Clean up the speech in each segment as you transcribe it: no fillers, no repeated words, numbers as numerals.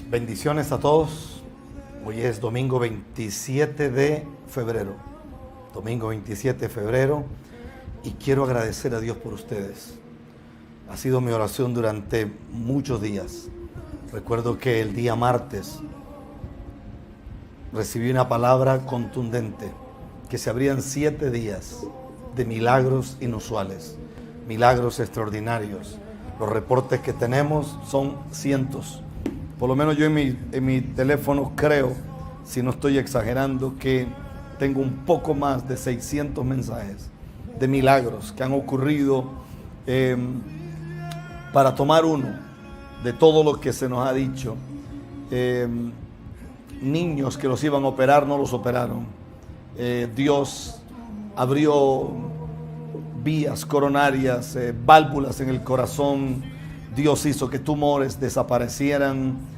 Bendiciones a todos. Hoy es domingo 27 de febrero. Domingo 27 de febrero. Y quiero agradecer a Dios por ustedes. Ha sido mi oración durante muchos días. Recuerdo que el día martes recibí una palabra contundente, que se abrían 7 días de milagros inusuales, milagros extraordinarios. Los reportes que tenemos son cientos. Por lo menos yo en mi teléfono creo, si no estoy exagerando, que tengo un poco más de 600 mensajes de milagros que han ocurrido. Para tomar uno de todo lo que se nos ha dicho, niños que los iban a operar no los operaron. Dios abrió vías coronarias, válvulas en el corazón. Dios hizo que tumores desaparecieran.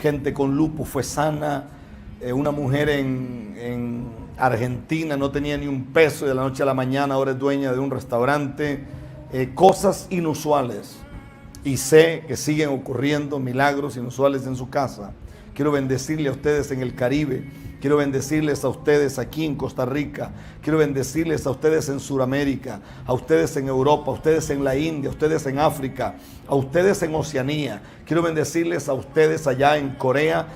Gente con lupus fue sana. Una mujer en Argentina no tenía ni un peso y de la noche a la mañana ahora es dueña de un restaurante. Cosas inusuales. Y sé que siguen ocurriendo milagros inusuales en su casa. Quiero bendecirle a ustedes en el Caribe. Quiero bendecirles a ustedes aquí en Costa Rica. Quiero bendecirles a ustedes en Sudamérica, a ustedes en Europa, a ustedes en la India, a ustedes en África, a ustedes en Oceanía. Quiero bendecirles a ustedes allá en Corea.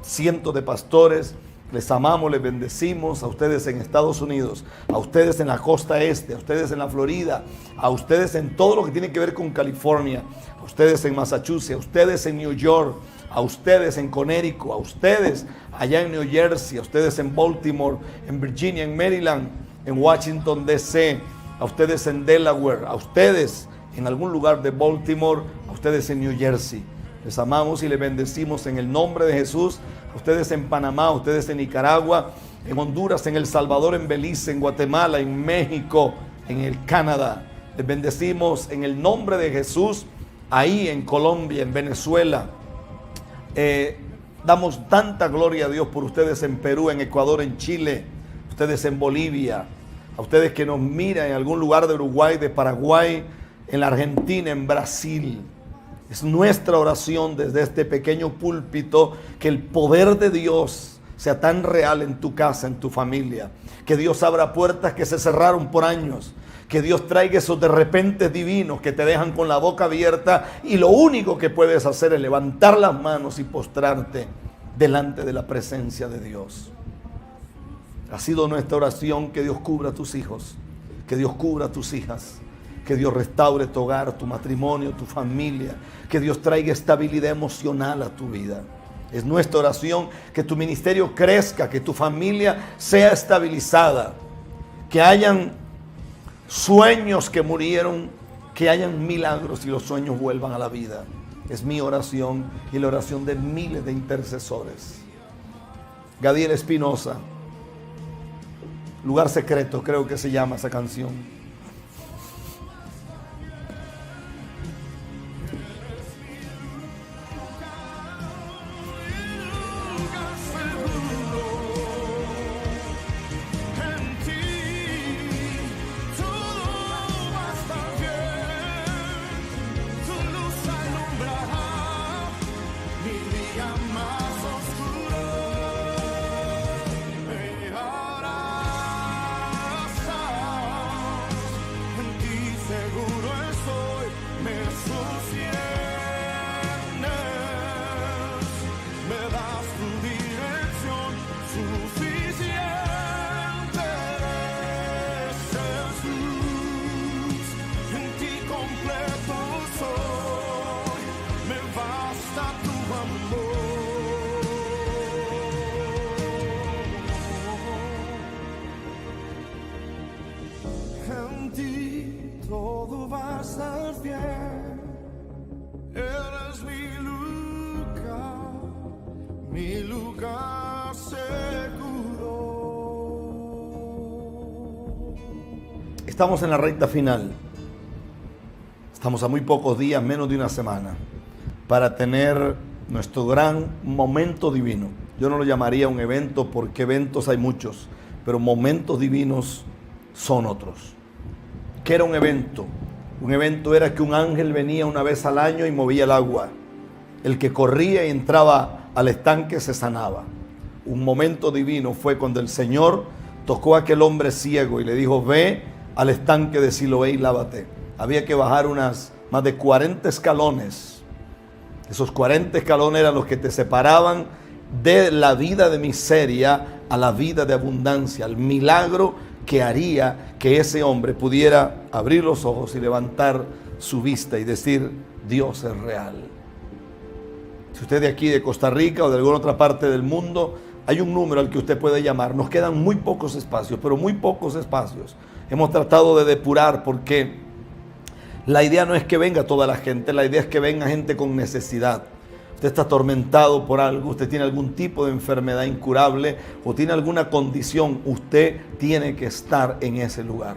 Cientos de pastores. Les amamos, les bendecimos. A ustedes en Estados Unidos, a ustedes en la costa este, a ustedes en la Florida, a ustedes en todo lo que tiene que ver con California, a ustedes en Massachusetts, a ustedes en New York, a ustedes en Connecticut, a ustedes allá en New Jersey, a ustedes en Baltimore, en Virginia, en Maryland, en Washington DC, a ustedes en Delaware, a ustedes en algún lugar de Baltimore, a ustedes en New Jersey. Les amamos y les bendecimos en el nombre de Jesús. A ustedes en Panamá, a ustedes en Nicaragua, en Honduras, en El Salvador, en Belice, en Guatemala, en México, en el Canadá. Les bendecimos en el nombre de Jesús. Ahí en Colombia, en Venezuela. Damos tanta gloria a Dios por ustedes en Perú, en Ecuador, en Chile, ustedes en Bolivia, a ustedes que nos miran en algún lugar de Uruguay, de Paraguay, en la Argentina, en Brasil. Es nuestra oración desde este pequeño púlpito que el poder de Dios sea tan real en tu casa, en tu familia, que Dios abra puertas que se cerraron por años, que Dios traiga esos de repente divinos que te dejan con la boca abierta y lo único que puedes hacer es levantar las manos y postrarte delante de la presencia de Dios. Ha sido nuestra oración que Dios cubra a tus hijos, que Dios cubra a tus hijas, que Dios restaure tu hogar, tu matrimonio, tu familia, que Dios traiga estabilidad emocional a tu vida. Es nuestra oración que tu ministerio crezca, que tu familia sea estabilizada, que hayan sueños que murieron, que hayan milagros y los sueños vuelvan a la vida. Es mi oración y la oración de miles de intercesores. Gadiel Espinosa, Lugar Secreto, creo que se llama esa canción. Todo va a estar bien. Eres mi lugar seguro. Estamos en la recta final. Estamos a muy pocos días, menos de una semana, para tener nuestro gran momento divino. Yo no lo llamaría un evento porque eventos hay muchos, pero momentos divinos son otros. ¿Qué era un evento? Un evento era que un ángel venía una vez al año y movía el agua. El que corría y entraba al estanque se sanaba. Un momento divino fue cuando el Señor tocó a aquel hombre ciego y le dijo: ve al estanque de Siloé y lávate. Había que bajar más de 40 escalones. Esos 40 escalones eran los que te separaban de la vida de miseria a la vida de abundancia, al milagro que haría que ese hombre pudiera abrir los ojos y levantar su vista y decir: Dios es real. Si usted es de aquí, de Costa Rica o de alguna otra parte del mundo, hay un número al que usted puede llamar. Nos quedan muy pocos espacios, pero muy pocos espacios. Hemos tratado de depurar porque la idea no es que venga toda la gente, la idea es que venga gente con necesidad. Usted está atormentado por algo, usted tiene algún tipo de enfermedad incurable o tiene alguna condición, usted tiene que estar en ese lugar.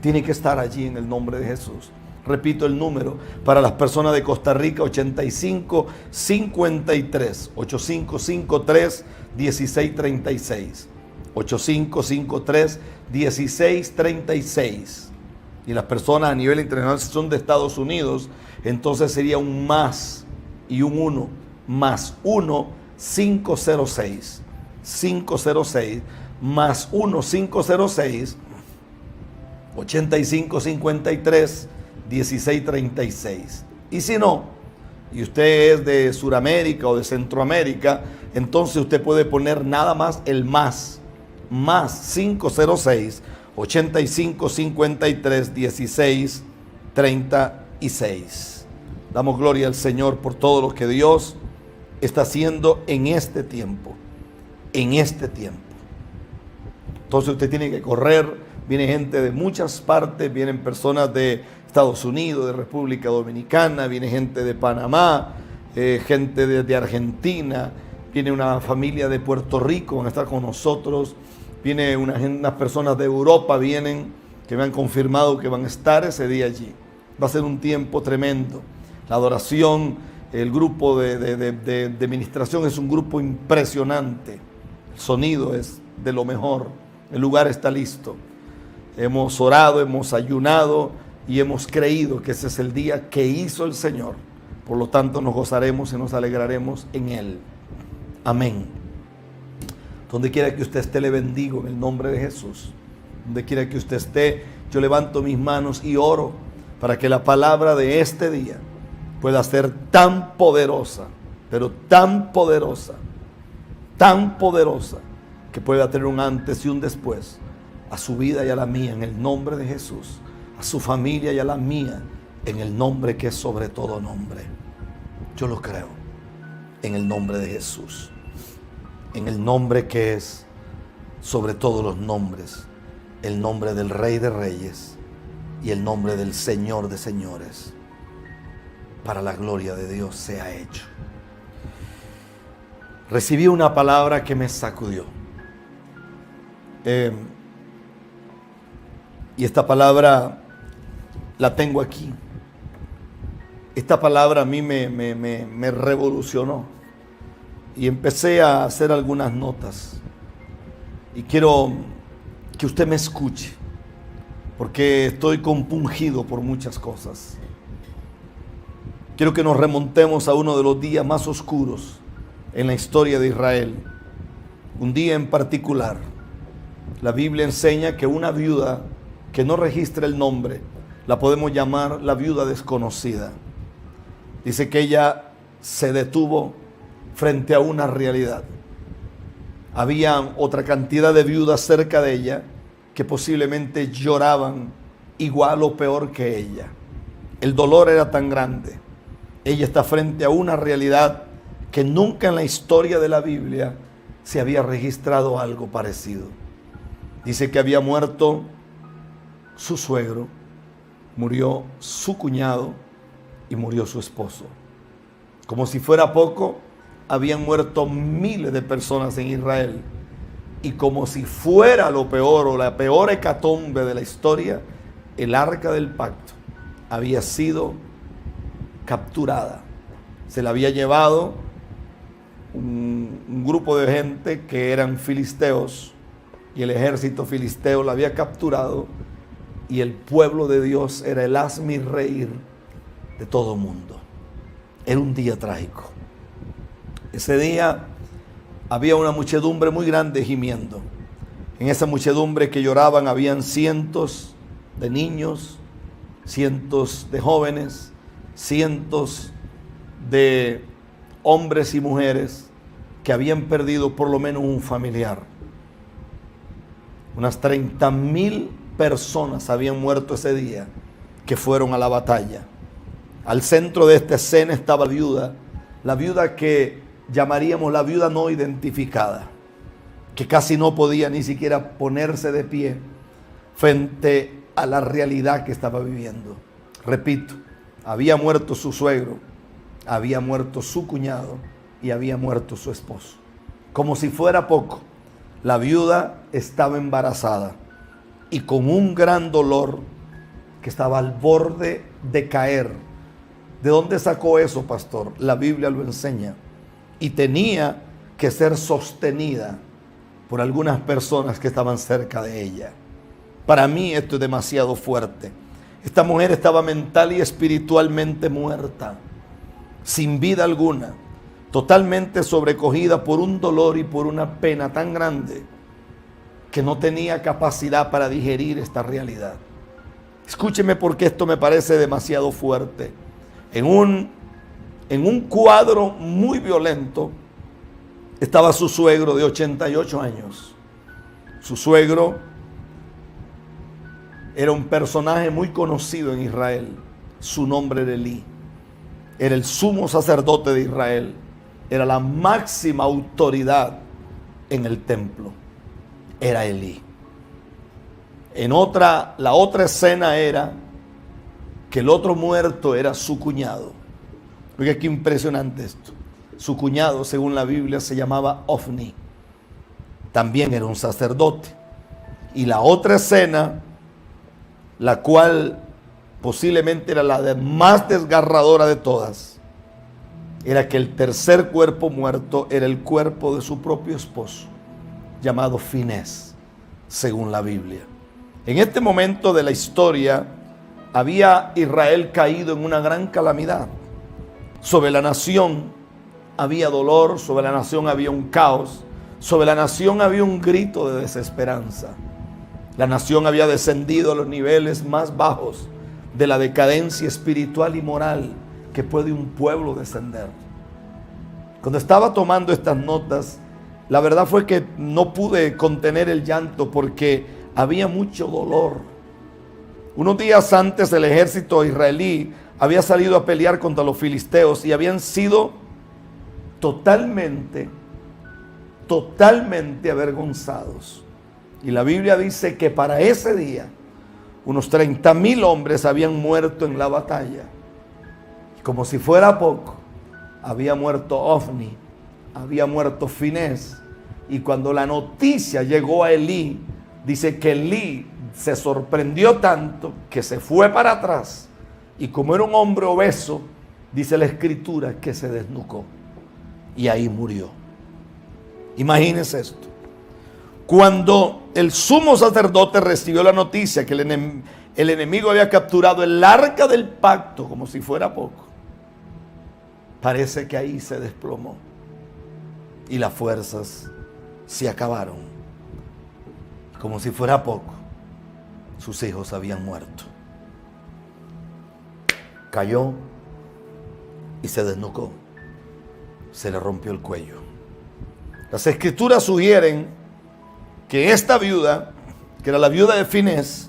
Tiene que estar allí en el nombre de Jesús. Repito el número para las personas de Costa Rica: 8553 8553 1636 8553 1636. Y las personas a nivel internacional, si son de Estados Unidos, entonces sería un más y un 1, más 1 506 506 más 1 506 8553 1636. Y si no, y usted es de Sudamérica o de Centroamérica, entonces usted puede poner nada más el más 506 8553 1636. Damos gloria al Señor por todo lo que Dios está haciendo en este tiempo. En este tiempo. Entonces usted tiene que correr. Viene gente de muchas partes, vienen personas de Estados Unidos, de República Dominicana, viene gente de Panamá, gente de Argentina, viene una familia de Puerto Rico, van a estar con nosotros, viene unas personas de Europa, vienen, que me han confirmado que van a estar ese día allí. Va a ser un tiempo tremendo. La adoración, el grupo de administración es un grupo impresionante. El sonido es de lo mejor, el lugar está listo. Hemos orado, hemos ayunado y hemos creído que ese es el día que hizo el Señor. Por lo tanto, nos gozaremos y nos alegraremos en Él. Amén. Donde quiera que usted esté, le bendigo en el nombre de Jesús. Donde quiera que usted esté, yo levanto mis manos y oro para que la palabra de este día pueda ser tan poderosa, pero tan poderosa, que pueda tener un antes y un después a su vida y a la mía, en el nombre de Jesús, a su familia y a la mía, en el nombre que es sobre todo nombre. Yo lo creo, en el nombre de Jesús, en el nombre que es sobre todos los nombres, el nombre del Rey de Reyes y el nombre del Señor de Señores. Para la gloria de Dios sea hecho. Recibí una palabra que me sacudió. Y esta palabra la tengo aquí. Esta palabra a mí me revolucionó. Y empecé a hacer algunas notas. Y quiero que usted me escuche, porque estoy compungido por muchas cosas. Quiero que nos remontemos a uno de los días más oscuros en la historia de Israel. Un día en particular. La Biblia enseña que una viuda que no registra el nombre, la podemos llamar la viuda desconocida. Dice que ella se detuvo frente a una realidad. Había otra cantidad de viudas cerca de ella que posiblemente lloraban igual o peor que ella. El dolor era tan grande. Ella está frente a una realidad que nunca en la historia de la Biblia se había registrado algo parecido. Dice que había muerto su suegro, murió su cuñado y murió su esposo. Como si fuera poco, habían muerto miles de personas en Israel. Y como si fuera lo peor o la peor hecatombe de la historia, el arca del pacto había sido capturada. Se la había llevado un grupo de gente que eran filisteos, y el ejército filisteo la había capturado, y el pueblo de Dios era el hazme reír de todo mundo. Era un día trágico. Ese día había una muchedumbre muy grande gimiendo. En esa muchedumbre que lloraban habían cientos de niños, cientos de jóvenes, cientos de hombres y mujeres que habían perdido por lo menos un familiar. Unas 30,000 personas habían muerto ese día que fueron a la batalla. Al centro de esta escena estaba la viuda que llamaríamos la viuda no identificada, que casi no podía ni siquiera ponerse de pie frente a la realidad que estaba viviendo. Repito, había muerto su suegro, había muerto su cuñado y había muerto su esposo. Como si fuera poco, la viuda estaba embarazada y con un gran dolor que estaba al borde de caer. ¿De dónde sacó eso, pastor? La Biblia lo enseña. Y tenía que ser sostenida por algunas personas que estaban cerca de ella. Para mí esto es demasiado fuerte. Esta mujer estaba mental y espiritualmente muerta, sin vida alguna, totalmente sobrecogida por un dolor y por una pena tan grande que no tenía capacidad para digerir esta realidad. Escúcheme, porque esto me parece demasiado fuerte. En un cuadro muy violento estaba su suegro de 88 años. Su suegro era un personaje muy conocido en Israel. Su nombre era Elí. Era el sumo sacerdote de Israel. Era la máxima autoridad en el templo. Era Elí. La otra escena era que el otro muerto era su cuñado. Oiga, qué impresionante esto. Su cuñado, según la Biblia, se llamaba Ofni. También era un sacerdote. Y la otra escena, la cual posiblemente era la más desgarradora de todas, era que el tercer cuerpo muerto era el cuerpo de su propio esposo, llamado Finés, según la Biblia. En este momento de la historia, había Israel caído en una gran calamidad. Sobre la nación había dolor, sobre la nación había un caos, sobre la nación había un grito de desesperanza. La nación había descendido a los niveles más bajos de la decadencia espiritual y moral que puede un pueblo descender. Cuando estaba tomando estas notas, la verdad fue que no pude contener el llanto porque había mucho dolor. Unos días antes el ejército israelí había salido a pelear contra los filisteos y habían sido totalmente avergonzados. Y la Biblia dice que para ese día unos 30,000 hombres habían muerto en la batalla. Y como si fuera poco, había muerto Ofni, había muerto Finés. Y cuando la noticia llegó a Elí, dice que Elí se sorprendió tanto que se fue para atrás y como era un hombre obeso, dice la escritura que se desnucó y ahí murió. Imagínense esto. Cuando el sumo sacerdote recibió la noticia que el enemigo había capturado el arca del pacto, como si fuera poco, parece que ahí se desplomó y las fuerzas se acabaron. Como si fuera poco, sus hijos habían muerto. Cayó y se desnucó. Se le rompió el cuello. Las escrituras sugieren que esta viuda, que era la viuda de Finés,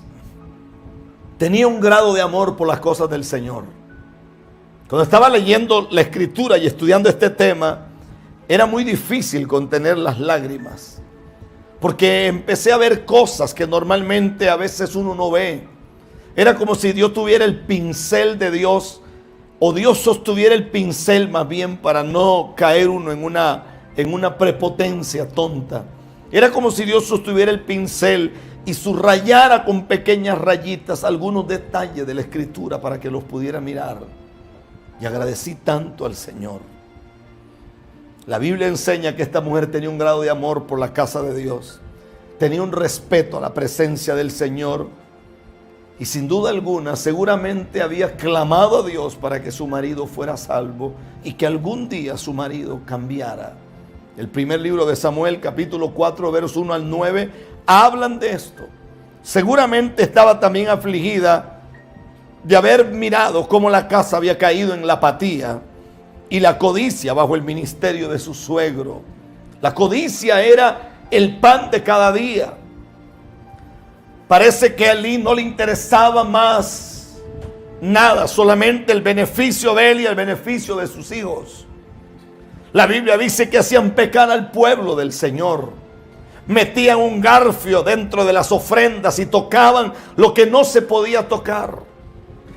tenía un grado de amor por las cosas del Señor. Cuando estaba leyendo la escritura y estudiando este tema, era muy difícil contener las lágrimas. Porque empecé a ver cosas que normalmente a veces uno no ve. Era como si Dios tuviera el pincel de Dios, o Dios sostuviera el pincel más bien para no caer uno en una prepotencia tonta. Era como si Dios sostuviera el pincel y subrayara con pequeñas rayitas algunos detalles de la escritura para que los pudiera mirar. Y agradecí tanto al Señor. La Biblia enseña que esta mujer tenía un grado de amor por la casa de Dios. Tenía un respeto a la presencia del Señor. Y sin duda alguna, seguramente había clamado a Dios para que su marido fuera salvo y que algún día su marido cambiara. El primer libro de Samuel, capítulo 4, versos 1 al 9, hablan de esto. Seguramente estaba también afligida de haber mirado cómo la casa había caído en la apatía y la codicia bajo el ministerio de su suegro. La codicia era el pan de cada día. Parece que a Elí no le interesaba más nada, solamente el beneficio de él y el beneficio de sus hijos. La Biblia dice que hacían pecar al pueblo del Señor. Metían un garfio dentro de las ofrendas y tocaban lo que no se podía tocar.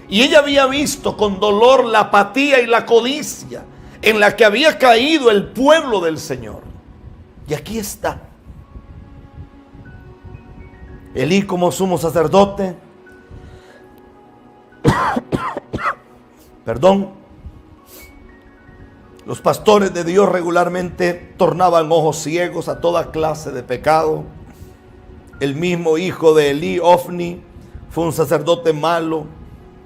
Y ella había visto con dolor la apatía y la codicia en la que había caído el pueblo del Señor. Y aquí está Elí como sumo sacerdote, los pastores de Dios regularmente tornaban ojos ciegos a toda clase de pecado. El mismo hijo de Elí, Ofni, fue un sacerdote malo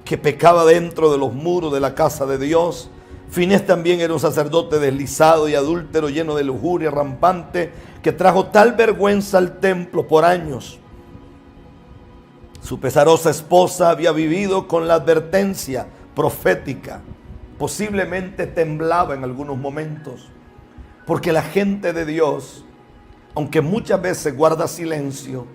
que pecaba dentro de los muros de la casa de Dios. Finés también era un sacerdote deslizado y adúltero, lleno de lujuria rampante, que trajo tal vergüenza al templo por años. Su pesarosa esposa había vivido con la advertencia profética. Posiblemente temblaba en algunos momentos, porque la gente de Dios, aunque muchas veces guarda silencio,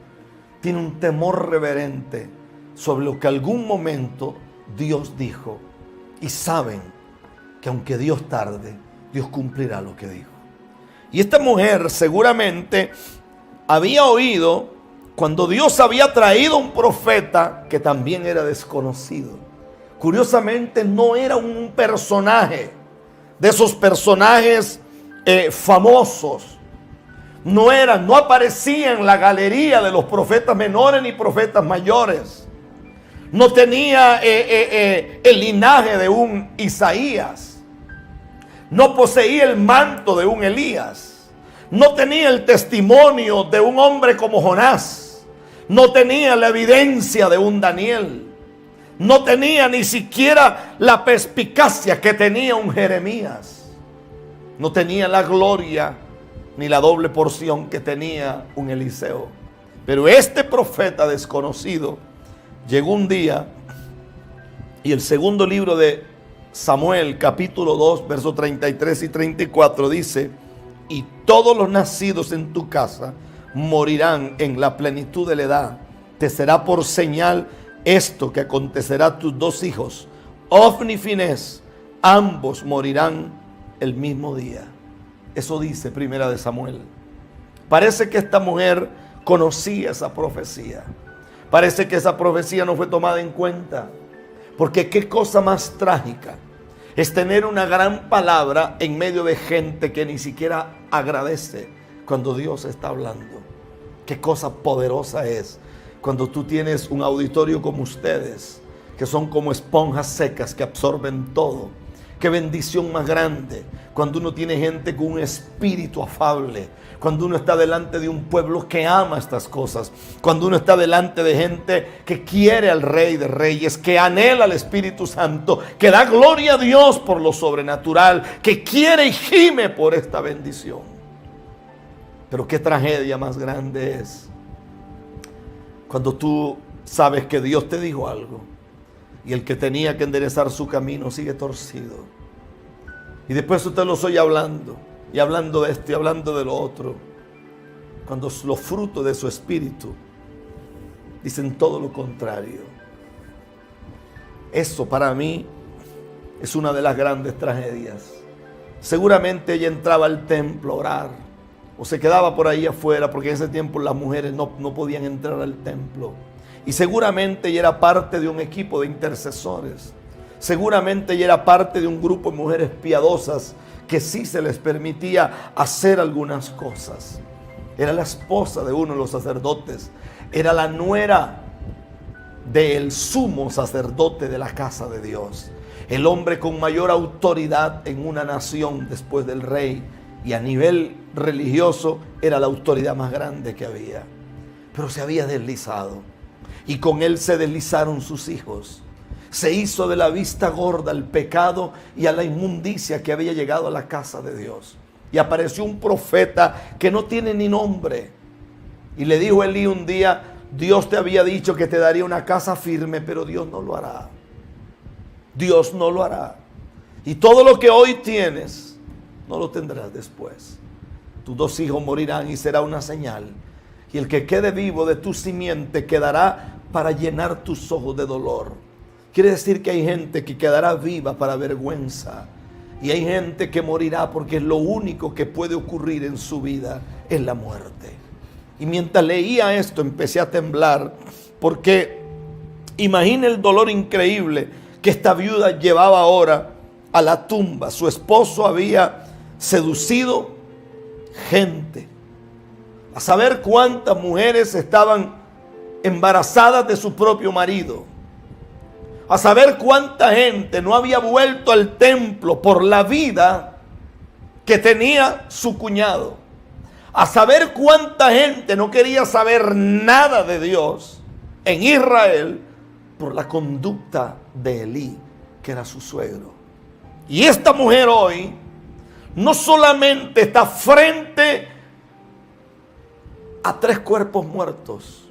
tiene un temor reverente sobre lo que algún momento Dios dijo, y saben que aunque Dios tarde, Dios cumplirá lo que dijo. Y esta mujer seguramente había oído cuando Dios había traído un profeta que también era desconocido. Curiosamente no era un personaje de esos personajes famosos. No aparecía en la galería de los profetas menores ni profetas mayores. No tenía el linaje de un Isaías. No poseía el manto de un Elías. No tenía el testimonio de un hombre como Jonás. No tenía la evidencia de un Daniel. No tenía ni siquiera la perspicacia que tenía un Jeremías. No tenía la gloria ni la doble porción que tenía un Eliseo. Pero este profeta desconocido llegó un día, y el segundo libro de Samuel, capítulo 2, versos 33 y 34 dice: y todos los nacidos en tu casa morirán en la plenitud de la edad. Te será por señal esto que acontecerá a tus dos hijos, Ofni y Finés, ambos morirán el mismo día. Eso dice Primera de Samuel. Parece que esta mujer conocía esa profecía. Parece que esa profecía no fue tomada en cuenta. Porque qué cosa más trágica es tener una gran palabra en medio de gente que ni siquiera agradece cuando Dios está hablando. Qué cosa poderosa es cuando tú tienes un auditorio como ustedes, que son como esponjas secas que absorben todo. Qué bendición más grande cuando uno tiene gente con un espíritu afable, cuando uno está delante de un pueblo que ama estas cosas, cuando uno está delante de gente que quiere al Rey de Reyes, que anhela al Espíritu Santo, que da gloria a Dios por lo sobrenatural, que quiere y gime por esta bendición. Pero qué tragedia más grande es cuando tú sabes que Dios te dijo algo y el que tenía que enderezar su camino sigue torcido. Y después usted los oye hablando, y hablando de esto y hablando de lo otro, cuando los frutos de su espíritu dicen todo lo contrario. Eso para mí es una de las grandes tragedias. Seguramente ella entraba al templo a orar, o se quedaba por ahí afuera, porque en ese tiempo las mujeres no podían entrar al templo. Y seguramente ella era parte de un equipo de intercesores. Seguramente ella era parte de un grupo de mujeres piadosas que sí se les permitía hacer algunas cosas. Era la esposa de uno de los sacerdotes. Era la nuera del sumo sacerdote de la casa de Dios. El hombre con mayor autoridad en una nación después del rey. Y a nivel religioso era la autoridad más grande que había. Pero se había deslizado. y con él se deslizaron sus hijos. Se hizo de la vista gorda al pecado y a la inmundicia que había llegado a la casa de Dios. Y apareció un profeta que no tiene ni nombre. Y le dijo a Elí un día: Dios te había dicho que te daría una casa firme, pero Dios no lo hará. Dios no lo hará. Y todo lo que hoy tienes, no lo tendrás después. Tus 2 hijos morirán y será una señal. Y el que quede vivo de tu simiente quedará para llenar tus ojos de dolor. Quiere decir que hay gente que quedará viva para vergüenza. Y hay gente que morirá porque lo único que puede ocurrir en su vida es la muerte. Y mientras leía esto empecé a temblar, porque imagina el dolor increíble que esta viuda llevaba ahora a la tumba. Su esposo había seducido gente. A saber cuántas mujeres estaban embarazadas de su propio marido. A saber cuánta gente no había vuelto al templo por la vida que tenía su cuñado. A saber cuánta gente no quería saber nada de Dios en Israel por la conducta de Elí, que era su suegro. Y esta mujer hoy no solamente está frente a 3 cuerpos muertos,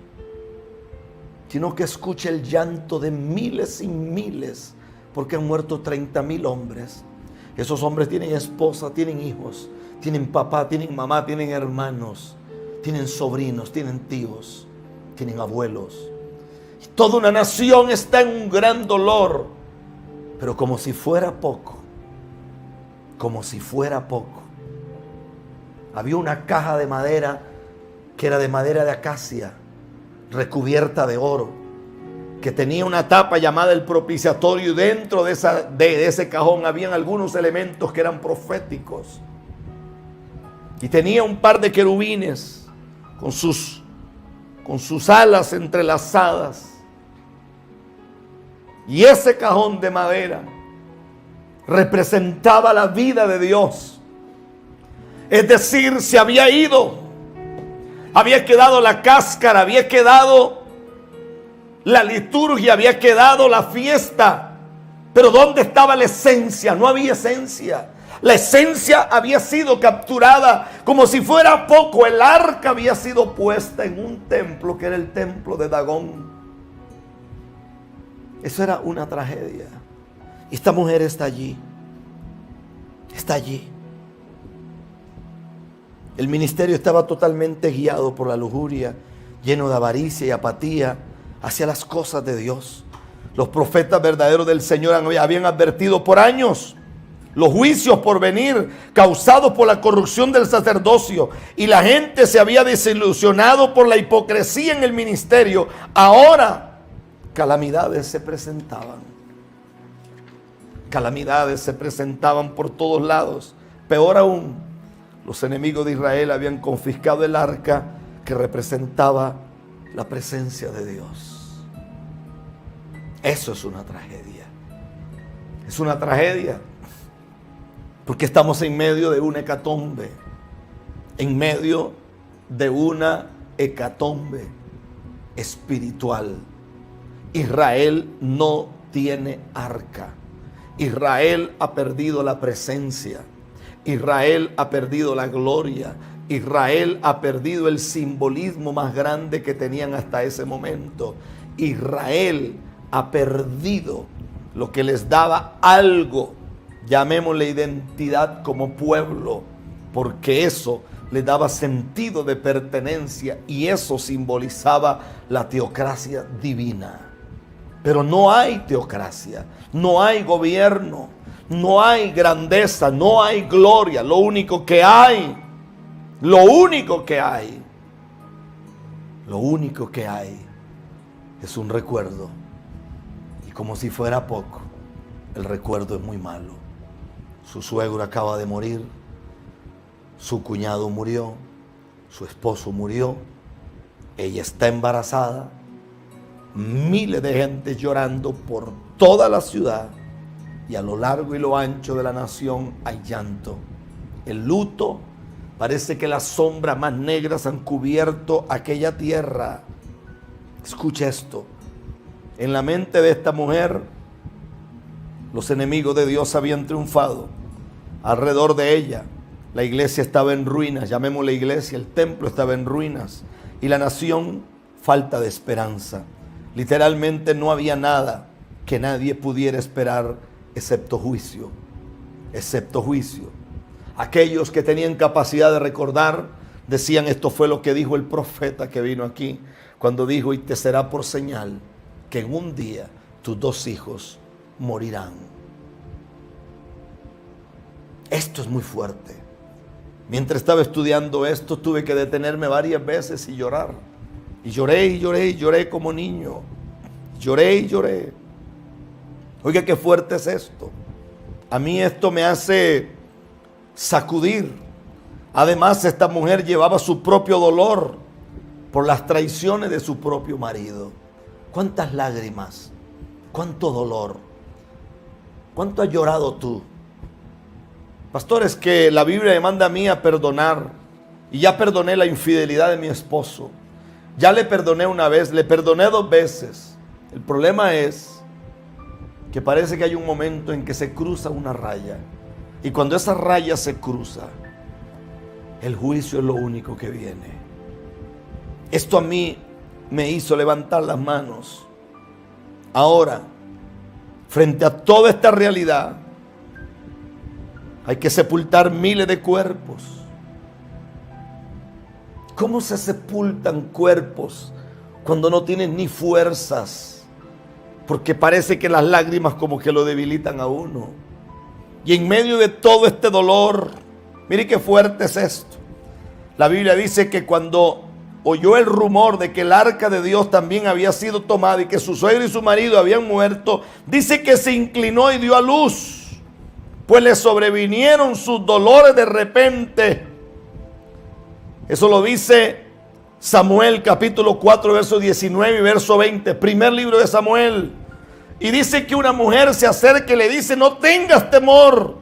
sino que escucha el llanto de miles y miles, porque han muerto 30,000 hombres. Esos hombres tienen esposa, tienen hijos, tienen papá, tienen mamá, tienen hermanos, tienen sobrinos, tienen tíos, tienen abuelos. Y toda una nación está en un gran dolor, pero como si fuera poco, había una caja de madera que era de madera de acacia, recubierta de oro, que tenía una tapa llamada el propiciatorio, y dentro de ese cajón habían algunos elementos que eran proféticos. Y tenía un par de querubines con sus alas entrelazadas. Y ese cajón de madera representaba la vida de Dios. Es decir, se había ido. Había quedado la cáscara, había quedado la liturgia, había quedado la fiesta. Pero ¿dónde estaba la esencia? No había esencia. La esencia había sido capturada. Como si fuera poco, el arca había sido puesta en un templo que era el templo de Dagón. Eso era una tragedia. Esta mujer está allí. Está allí. El ministerio estaba totalmente guiado por la lujuria, lleno de avaricia y apatía hacia las cosas de Dios. Los profetas verdaderos del Señor habían advertido por años los juicios por venir causados por la corrupción del sacerdocio, y la gente se había desilusionado por la hipocresía en el ministerio. Ahora calamidades se presentaban. Calamidades se presentaban por todos lados. Peor aún, los enemigos de Israel habían confiscado el arca que representaba la presencia de Dios. Eso es una tragedia. Es una tragedia porque estamos en medio de una hecatombe. En medio de una hecatombe espiritual. Israel no tiene arca. Israel ha perdido la presencia. Israel ha perdido la gloria. Israel ha perdido el simbolismo más grande que tenían hasta ese momento. Israel ha perdido lo que les daba algo, llamémosle identidad como pueblo, porque eso le daba sentido de pertenencia y eso simbolizaba la teocracia divina. Pero no hay teocracia, no hay gobierno, no hay grandeza, no hay gloria. Lo único que hay es un recuerdo. Y como si fuera poco, el recuerdo es muy malo. Su suegro acaba de morir, su cuñado murió, su esposo murió, ella está embarazada, miles de gente llorando por toda la ciudad, y a lo largo y lo ancho de la nación hay llanto. El luto, parece que las sombras más negras han cubierto aquella tierra. Escucha esto. En la mente de esta mujer, los enemigos de Dios habían triunfado. Alrededor de ella, la iglesia estaba en ruinas, llamémosle iglesia, el templo estaba en ruinas. Y la nación, falta de esperanza. Literalmente no había nada que nadie pudiera esperar excepto juicio. Excepto juicio. Aquellos que tenían capacidad de recordar decían: esto fue lo que dijo el profeta que vino aquí, cuando dijo: y te será por señal que en un día tus 2 hijos morirán. Esto es muy fuerte. Mientras estaba estudiando esto, tuve que detenerme varias veces y llorar. Y lloré y lloré y lloré como niño. Lloré y lloré. Oiga, qué fuerte es esto. A mí esto me hace sacudir. Además, esta mujer llevaba su propio dolor por las traiciones de su propio marido. ¿Cuántas lágrimas? ¿Cuánto dolor? ¿Cuánto has llorado tú? Pastor, es que la Biblia me manda a mí a perdonar. Y ya perdoné la infidelidad de mi esposo. Ya le perdoné una vez, le perdoné 2 veces. El problema es que parece que hay un momento en que se cruza una raya. Y cuando esa raya se cruza, el juicio es lo único que viene. Esto a mí me hizo levantar las manos. Ahora, frente a toda esta realidad, hay que sepultar miles de cuerpos. ¿Cómo se sepultan cuerpos cuando no tienen ni fuerzas? Porque parece que las lágrimas como que lo debilitan a uno. Y en medio de todo este dolor, mire qué fuerte es esto. La Biblia dice que cuando oyó el rumor de que el arca de Dios también había sido tomada y que su suegro y su marido habían muerto, dice que se inclinó y dio a luz, pues le sobrevinieron sus dolores de repente. Eso lo dice Samuel capítulo 4 verso 19 y verso 20, primer libro de Samuel. Y dice que una mujer se acerca y le dice: no tengas temor,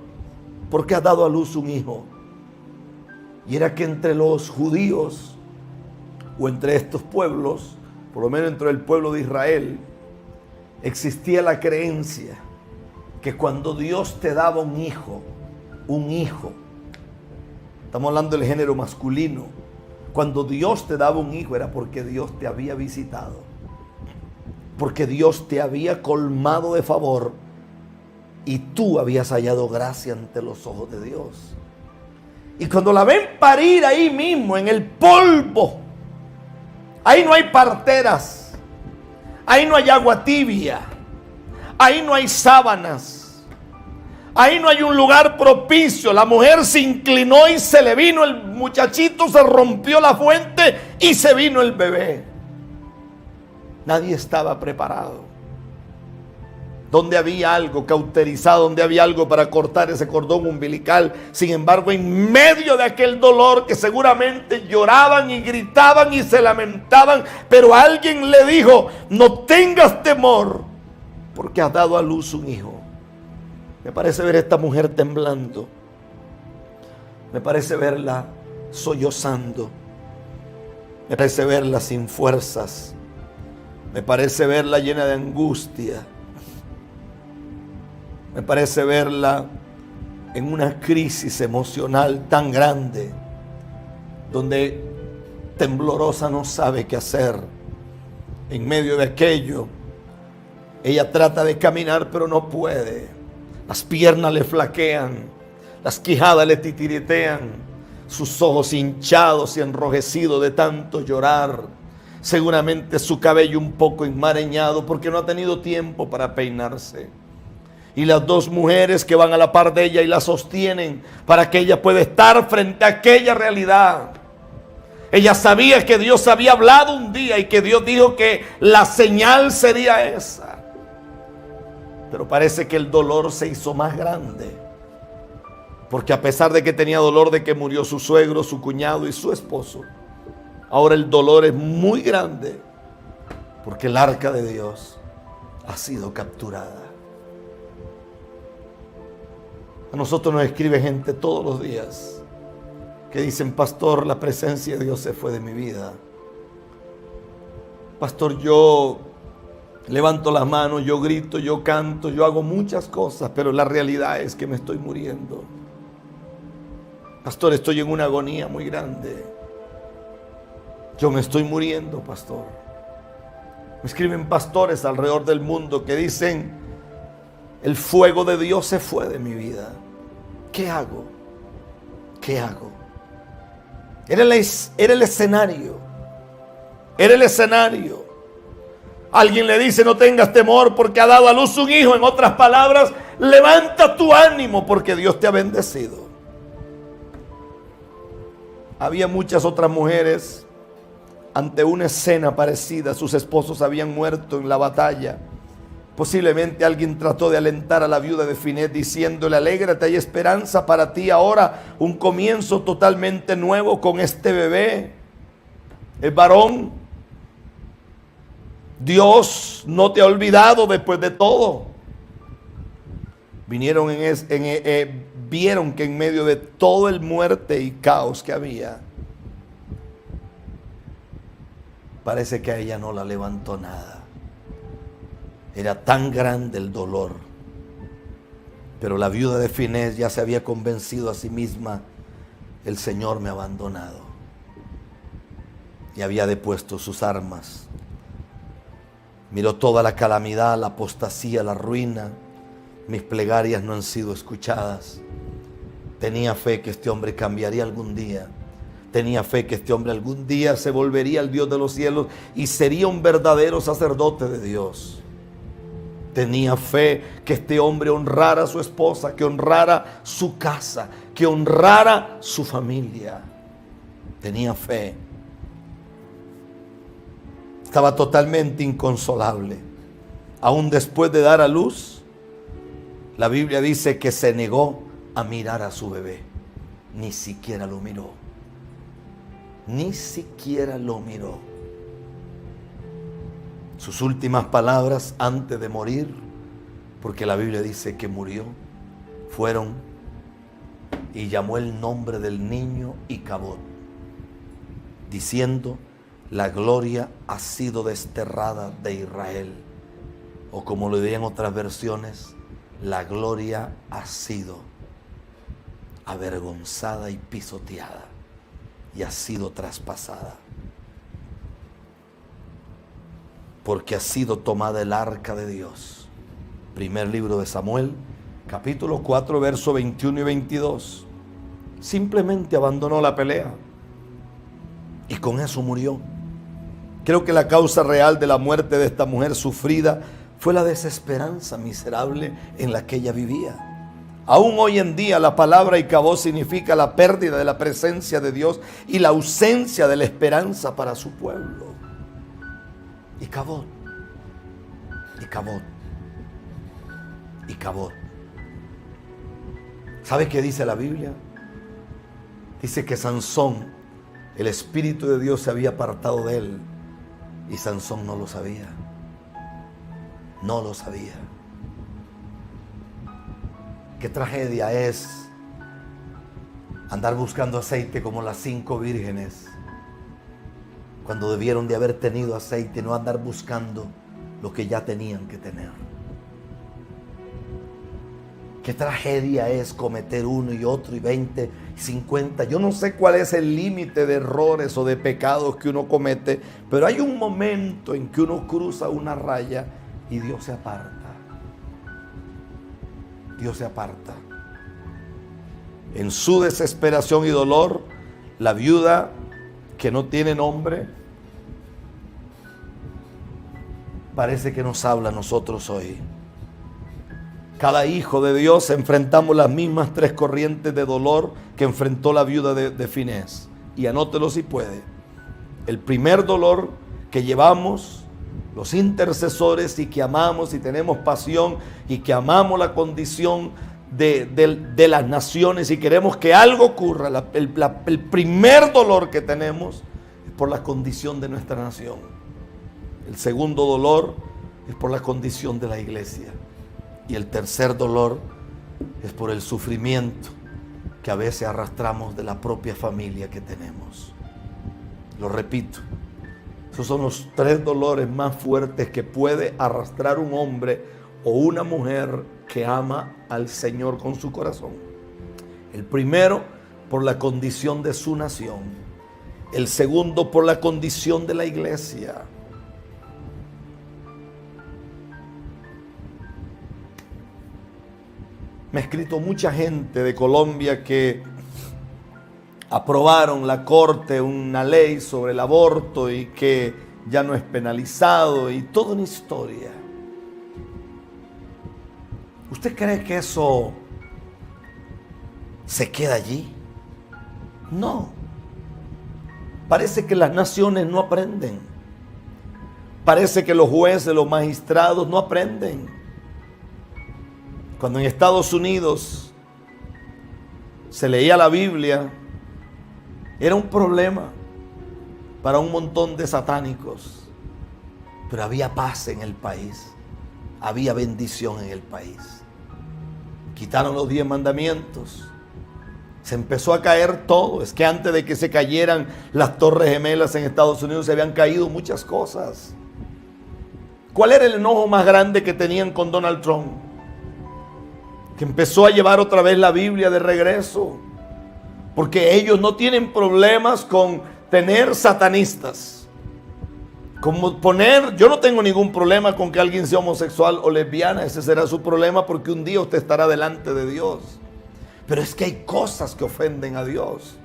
porque has dado a luz un hijo. Y era que entre los judíos, o entre estos pueblos, por lo menos entre el pueblo de Israel, existía la creencia que cuando Dios te daba un hijo, estamos hablando del género masculino, cuando Dios te daba un hijo era porque Dios te había visitado, porque Dios te había colmado de favor y tú habías hallado gracia ante los ojos de Dios. Y cuando la ven parir ahí mismo en el polvo, ahí no hay parteras, ahí no hay agua tibia, ahí no hay sábanas, ahí no hay un lugar propicio. La mujer se inclinó y se le vino el muchachito, se rompió la fuente y se vino el bebé. Nadie estaba preparado. Donde había algo cauterizado, donde había algo para cortar ese cordón umbilical. Sin embargo, en medio de aquel dolor que seguramente lloraban y gritaban y se lamentaban, pero alguien le dijo: no tengas temor, porque has dado a luz un hijo. Me parece ver a esta mujer temblando. Me parece verla sollozando. Me parece verla sin fuerzas. Me parece verla llena de angustia. Me parece verla en una crisis emocional tan grande, donde temblorosa no sabe qué hacer. En medio de aquello, ella trata de caminar, pero no puede. Las piernas le flaquean, las quijadas le titiritean, sus ojos hinchados y enrojecidos de tanto llorar. Seguramente su cabello un poco enmarañado porque no ha tenido tiempo para peinarse. Y las 2 mujeres que van a la par de ella y la sostienen para que ella pueda estar frente a aquella realidad. Ella sabía que Dios había hablado un día y que Dios dijo que la señal sería esa. Pero parece que el dolor se hizo más grande. Porque a pesar de que tenía dolor de que murió su suegro, su cuñado y su esposo, ahora el dolor es muy grande. Porque el arca de Dios ha sido capturada. A nosotros nos escribe gente todos los días que dicen: pastor, la presencia de Dios se fue de mi vida. Pastor, yo levanto las manos, yo grito, yo canto, yo hago muchas cosas, pero la realidad es que me estoy muriendo. Pastor, estoy en una agonía muy grande. Yo me estoy muriendo, pastor. Me escriben pastores alrededor del mundo que dicen: el fuego de Dios se fue de mi vida. ¿Qué hago? ¿Qué hago? Era el escenario. Era el escenario. Alguien le dice: no tengas temor porque ha dado a luz un hijo. En otras palabras, levanta tu ánimo porque Dios te ha bendecido. Había muchas otras mujeres ante una escena parecida. Sus esposos habían muerto en la batalla. Posiblemente alguien trató de alentar a la viuda de Finés diciéndole: alégrate, hay esperanza para ti ahora, un comienzo totalmente nuevo con este bebé. El varón, Dios no te ha olvidado después de todo. Vieron que en medio de todo el muerte y caos que había, parece que a ella no la levantó nada. Era tan grande el dolor. Pero la viuda de Finés ya se había convencido a sí misma: el Señor me ha abandonado. Y había depuesto sus armas. Miró toda la calamidad, la apostasía, la ruina. Mis plegarias no han sido escuchadas. Tenía fe que este hombre cambiaría algún día. Tenía fe que este hombre algún día se volvería al Dios de los cielos y sería un verdadero sacerdote de Dios. Tenía fe que este hombre honrara a su esposa, que honrara su casa, que honrara su familia. Tenía fe. Estaba totalmente inconsolable. Aún después de dar a luz, la Biblia dice que se negó a mirar a su bebé. Ni siquiera lo miró. Ni siquiera lo miró. Sus últimas palabras antes de morir, porque la Biblia dice que murió, fueron: y llamó el nombre del niño Icabod, diciendo: la gloria ha sido desterrada de Israel. O como lo dirían otras versiones, la gloria ha sido avergonzada y pisoteada y ha sido traspasada. Porque ha sido tomada el arca de Dios. Primer libro de Samuel, capítulo 4, verso 21 y 22. Simplemente abandonó la pelea y con eso murió. Creo que la causa real de la muerte de esta mujer sufrida fue la desesperanza miserable en la que ella vivía. Aún hoy en día la palabra Icabod significa la pérdida de la presencia de Dios y la ausencia de la esperanza para su pueblo. Icabod, Icabod, Icabod. ¿Sabe qué dice la Biblia? Dice que Sansón, el Espíritu de Dios se había apartado de él y Sansón no lo sabía. No lo sabía. Qué tragedia es andar buscando aceite como las 5 vírgenes, cuando debieron de haber tenido aceite, no andar buscando lo que ya tenían que tener. Qué tragedia es cometer uno y otro y 20 y 50. Yo no sé cuál es el límite de errores o de pecados que uno comete, pero hay un momento en que uno cruza una raya y Dios se aparta. Dios se aparta. En su desesperación y dolor, la viuda que no tiene nombre parece que nos habla a nosotros hoy. Cada hijo de Dios enfrentamos las mismas 3 corrientes de dolor que enfrentó la viuda de Finés. Y anótelo si puede. El primer dolor que llevamos los intercesores y que amamos y tenemos pasión y que amamos la condición de las naciones y queremos que algo ocurra. El primer dolor que tenemos es por la condición de nuestra nación. El segundo dolor es por la condición de la iglesia. Y el tercer dolor es por el sufrimiento que a veces arrastramos de la propia familia que tenemos. Lo repito, Esos son los 3 dolores más fuertes que puede arrastrar un hombre o una mujer que ama al Señor con su corazón. El primero, por la condición de su nación. El segundo, por la condición de la iglesia. Me ha escrito mucha gente de Colombia que aprobaron la corte una ley sobre el aborto y que ya no es penalizado y toda una historia. ¿Usted cree que eso se queda allí? No. Parece que las naciones no aprenden. Parece que los jueces, los magistrados no aprenden. Cuando en Estados Unidos se leía la Biblia, era un problema para un montón de satánicos, pero había paz en el país, había bendición en el país. Quitaron los 10 mandamientos, se empezó a caer todo. Es que antes de que se cayeran las Torres Gemelas en Estados Unidos se habían caído muchas cosas. ¿Cuál era el enojo más grande que tenían con Donald Trump? Que empezó a llevar otra vez la Biblia de regreso. Porque ellos no tienen problemas con tener satanistas. Yo no tengo ningún problema con que alguien sea homosexual o lesbiana. Ese será su problema, porque un día usted estará delante de Dios. Pero es que hay cosas que ofenden a Dios.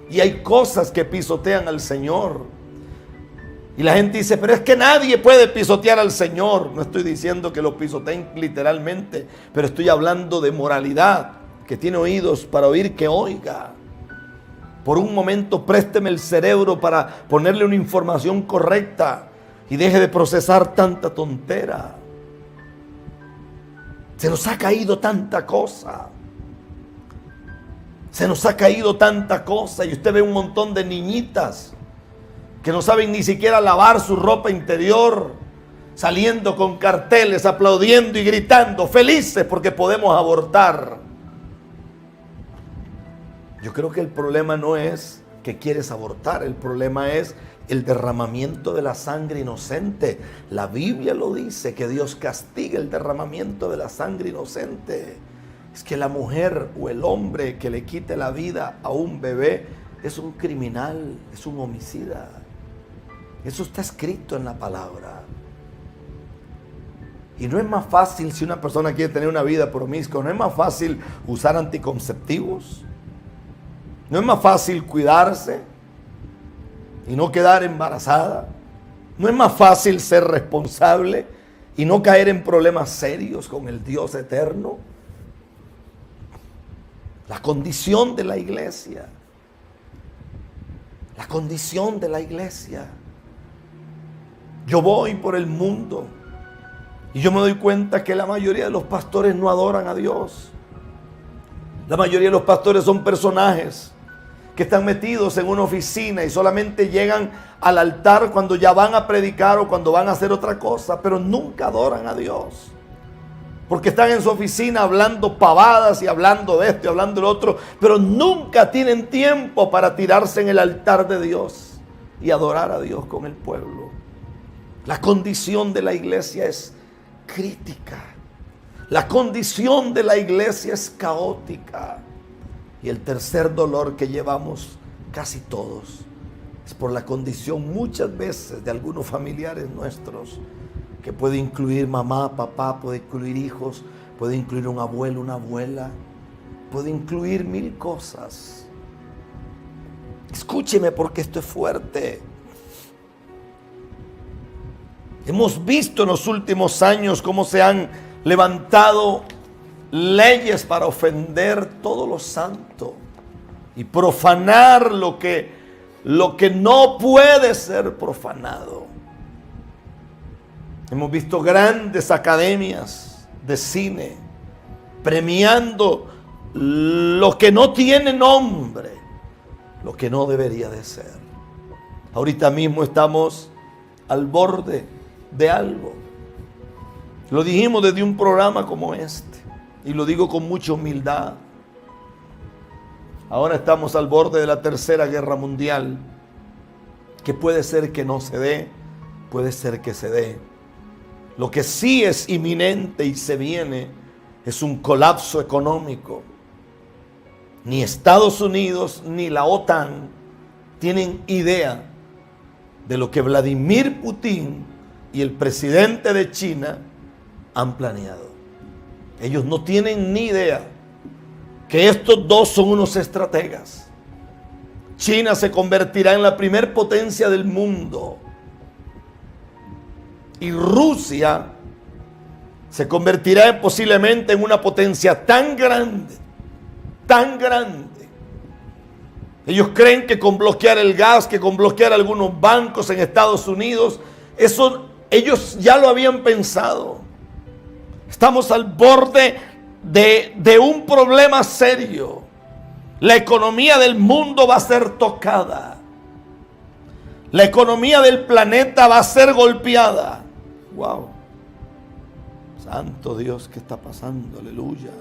Y hay cosas que pisotean al Señor. Y la gente dice, pero es que nadie puede pisotear al Señor. No estoy diciendo que lo pisoteen literalmente, pero estoy hablando de moralidad. Que tiene oídos para oír, que oiga. Por un momento présteme el cerebro para ponerle una información correcta y deje de procesar tanta tontera. Se nos ha caído tanta cosa. Se nos ha caído tanta cosa. Y usted ve un montón de niñitas que no saben ni siquiera lavar su ropa interior, saliendo con carteles, aplaudiendo y gritando, felices porque podemos abortar. Yo creo que el problema no es que quieres abortar, el problema es el derramamiento de la sangre inocente. La Biblia lo dice, que Dios castiga el derramamiento de la sangre inocente. Es que la mujer o el hombre que le quite la vida a un bebé es un criminal, es un homicida. Eso está escrito en la palabra. Y no es más fácil, si una persona quiere tener una vida promiscua, no es más fácil usar anticonceptivos. ¿No es más fácil cuidarse y no quedar embarazada? ¿No es más fácil ser responsable y no caer en problemas serios con el Dios eterno? La condición de la iglesia. La condición de la iglesia. Yo voy por el mundo y yo me doy cuenta que la mayoría de los pastores no adoran a Dios. La mayoría de los pastores son personajes que están metidos en una oficina y solamente llegan al altar cuando ya van a predicar o cuando van a hacer otra cosa, pero nunca adoran a Dios. Porque están en su oficina hablando pavadas y hablando de esto y hablando de lo otro, pero nunca tienen tiempo para tirarse en el altar de Dios y adorar a Dios con el pueblo. La condición de la iglesia es crítica. La condición de la iglesia es caótica. Y el tercer dolor que llevamos casi todos es por la condición muchas veces de algunos familiares nuestros, que puede incluir mamá, papá, puede incluir hijos, puede incluir un abuelo, una abuela, puede incluir 1000 cosas. Escúcheme, porque esto es fuerte. Hemos visto en los últimos años cómo se han levantado leyes para ofender todo lo santo y profanar lo que no puede ser profanado. Hemos visto grandes academias de cine premiando lo que no tiene nombre, lo que no debería de ser. Ahorita mismo estamos al borde de algo. Lo dijimos desde un programa como este y lo digo con mucha humildad. Ahora estamos al borde de la Tercera Guerra Mundial que puede ser que no se dé, puede ser que se dé. Lo que sí es inminente y se viene es un colapso económico. Ni Estados Unidos ni la OTAN tienen idea de lo que Vladimir Putin y el presidente de China han planeado. Ellos no tienen ni idea que estos dos son unos estrategas. China se convertirá en la primer potencia del mundo. Y Rusia se convertirá posiblemente en una potencia tan grande, tan grande. Ellos creen que con bloquear el gas, que con bloquear algunos bancos en Estados Unidos, eso ellos ya lo habían pensado. Estamos al borde de un problema serio. La economía del mundo va a ser tocada. La economía del planeta va a ser golpeada. Wow. Santo Dios, ¿qué está pasando? Aleluya.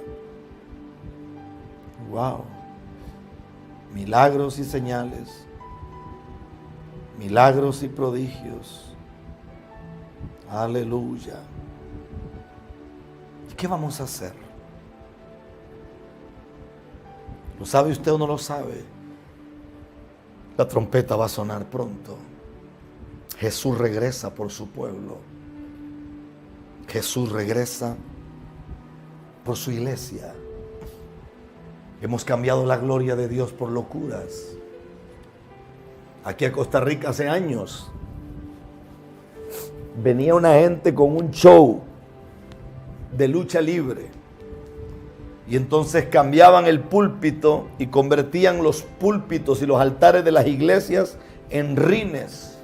Wow. Milagros y señales. Milagros y prodigios. Aleluya. ¿Y qué vamos a hacer? ¿Lo sabe usted o no lo sabe? La trompeta va a sonar pronto. Jesús regresa por su pueblo. Jesús regresa por su iglesia. Hemos cambiado la gloria de Dios por locuras. Aquí a Costa Rica hace años venía una gente con un show de lucha libre. Y entonces cambiaban el púlpito y convertían los púlpitos y los altares de las iglesias en rines.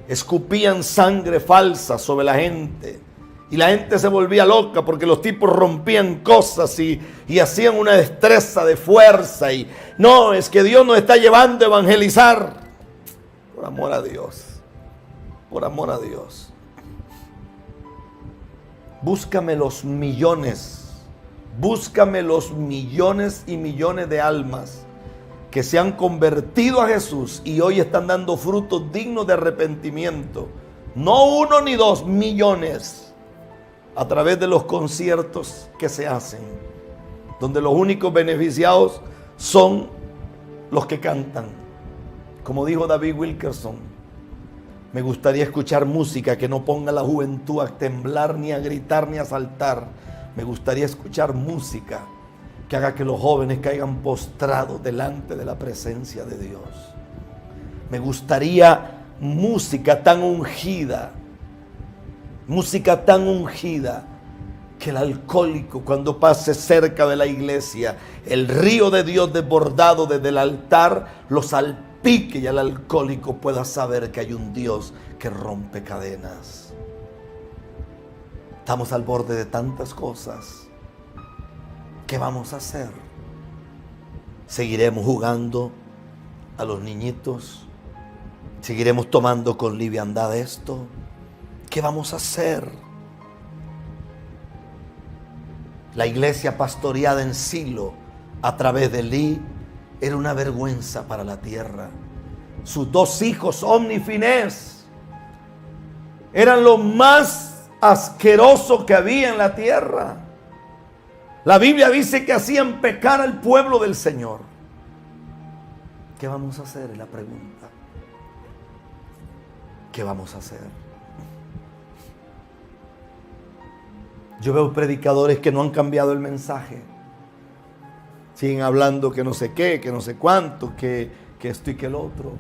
Escupían sangre falsa sobre la gente. Y la gente se volvía loca porque los tipos rompían cosas y hacían una destreza de fuerza. Y no, es que Dios nos está llevando a evangelizar. Por amor a Dios. Por amor a Dios. Búscame los millones. Búscame los millones y millones de almas que se han convertido a Jesús y hoy están dando frutos dignos de arrepentimiento. No uno ni dos, millones. A través de los conciertos que se hacen, donde los únicos beneficiados son los que cantan. Como dijo David Wilkerson, me gustaría escuchar música que no ponga a la juventud a temblar, ni a gritar, ni a saltar. Me gustaría escuchar música que haga que los jóvenes caigan postrados delante de la presencia de Dios. Me gustaría música tan ungida, que el alcohólico, cuando pase cerca de la iglesia, el río de Dios desbordado desde el altar lo salpique y el alcohólico pueda saber que hay un Dios que rompe cadenas. Estamos al borde de tantas cosas. ¿Qué vamos a hacer? ¿Seguiremos jugando a los niñitos? ¿Seguiremos tomando con liviandad esto? ¿Qué vamos a hacer? La iglesia pastoreada en Silo a través de Elí era una vergüenza para la tierra. Sus dos hijos, Omni y Finés, eran lo más asqueroso que había en la tierra. La Biblia dice que hacían pecar al pueblo del Señor. ¿Qué vamos a hacer? Es la pregunta. ¿Qué vamos a hacer? Yo veo predicadores que no han cambiado el mensaje. Siguen hablando que no sé qué, que no sé cuánto, que esto y que el otro.